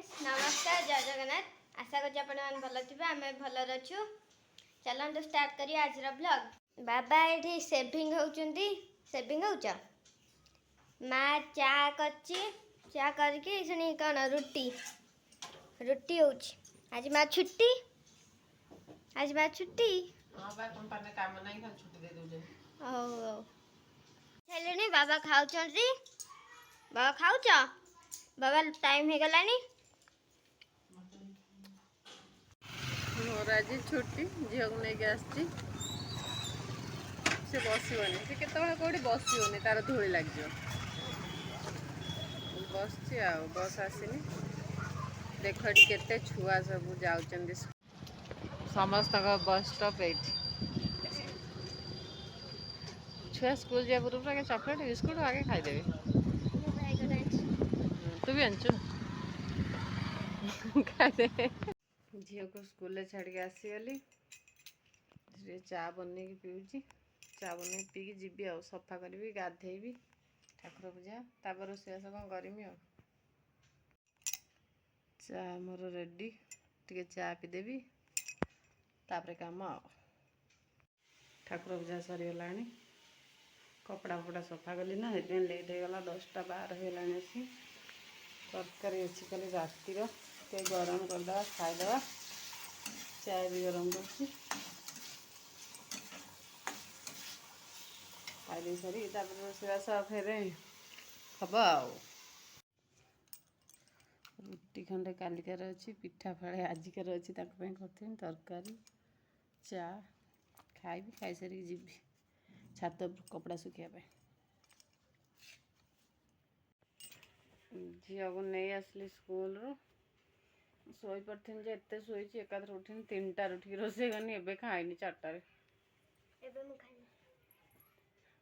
Friends नमस्कार जय जगन्नाथ आशा करूँ आप भल थे आम भलर अच्छु चलते स्टार्ट करिए आज ब्लॉग। बाबा ये सेविंग होचुंदी सेविंग होच माँ चा चा करके कौन रुटी रुटी हो आज माँ छुट्टी आज माँ छुट्टी चले बाबा खाऊ बाबा खाऊच बाबा टाइम हो गलानी मोर आज छुट्टी झील को लेकिन आसी से बसबनी से केत कौटी बसबनी तार धूली लगे बस बस आसनी देख के छुआ सब जाऊँ समस्त बस स्टॉप ये छुआ स्कूल जा पूर्व आगे चॉकलेट बिस्कुट आगे खाईदेवी तू भी आंचु खाईदे झील को स्कूल छाड़ी आसीगली चा बन पीऊँ चा बन पीकी जीवी आ सफा करी गाधेबी ठाकुर पूजा तापर रोषेईबास कौन करमी आ चा मोर रेडी टे चा पीदेवी तापर काम आ ठाकुर पूजा सरीगला कपड़ा फपड़ा सफा कली ना से लेट हो गला 10टा 12 होगा आसी तरकारी अच्छी खाली रातिर गरम करदे खाईदे चाय भी गरम कर खाई सारी रोषेईबास फेर हम आ रुटी खंडे कालिकार अच्छी पिठा फाड़े आजिकार अच्छी करती तरकारी चा खाई खाई सारी जीवी छात कपड़ा सुखापे झील को नहीं आसली स्कूल रू शोई पड़ी एत शोई एकाथर उठी 3टार उठिक रोषे करनी एवं खाईनी 4टार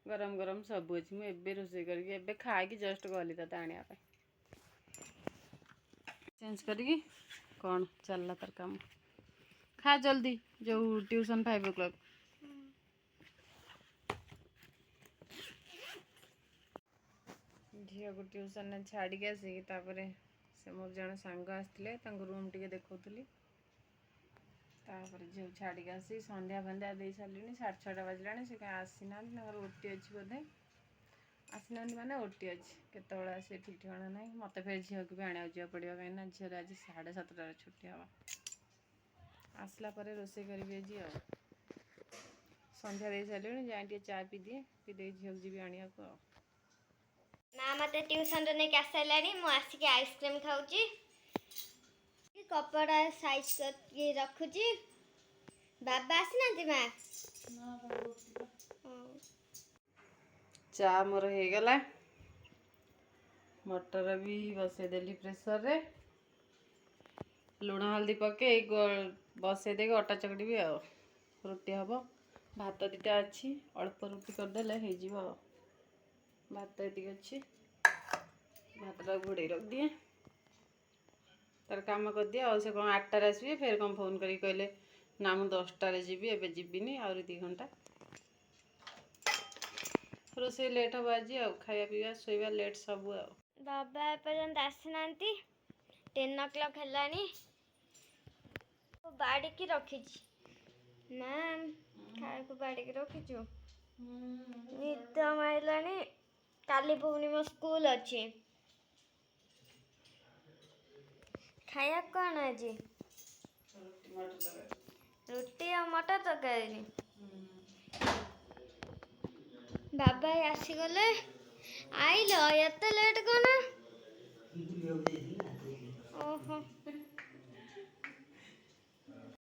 गरम गरम सब अच्छी मुझे रोषे करके खाई जस्ट गली ते आने चेंज करी कौन चलला तर काम खा जल्दी जो ट्यूशन 5 o'clock झील को ट्यूशन छाड़ी आसिक से मोर जन सांग आसते रूम टे देखुली झील छाड़ी आसी संध्या फंध्या दे सारे 6:30 बजला से कहीं आसीना ओटी अच्छी बोधे आसीना माने ओटी अच्छी केतला आसे ठीक ठिकाना ना मत फिर झील को भी आने जा पड़ो कहीं झील आज 7:30 छुट्टी हम आसला रोषे करी आज आ संध्या दे सारे जाए चा पीदिए पीदे झील जी आने को माँ मत ट्यूशन नहीं आसारा मुझे आइसक्रीम खाऊँ कपड़ा साइज कर रखुची बाबा आसना माँ चा मोर हो गला मटर भी बसईदेली प्रेसर रे लुण हल्दी पके बसईदे अटा चकड़ी भी आ रुटी हम भात 2टा अच्छी अल्प रुटी करदे हो भात ये अच्छी भातटा घोड़े रख दिए तार काम कर दिए और से कौन 8टार आसबे फिर कौन फोन करी कहले ना मु 10टार जीवी एवं जीविनी आहरी 2 घंटा रोसे लेट हम आज आ खाया पीवा शोवा लेट सब आ बाबा एपर्यंत आसीना 10 o'clock है बाड़ी की रखी मैम खाए को बाड़ी की रखीचु निद मारलानी काली पुनी मो स्कूल अच्छी खाया कौन आज रुटी और मटर तरकारी बाबा आसीगले आइल एत लेट कौन ओहो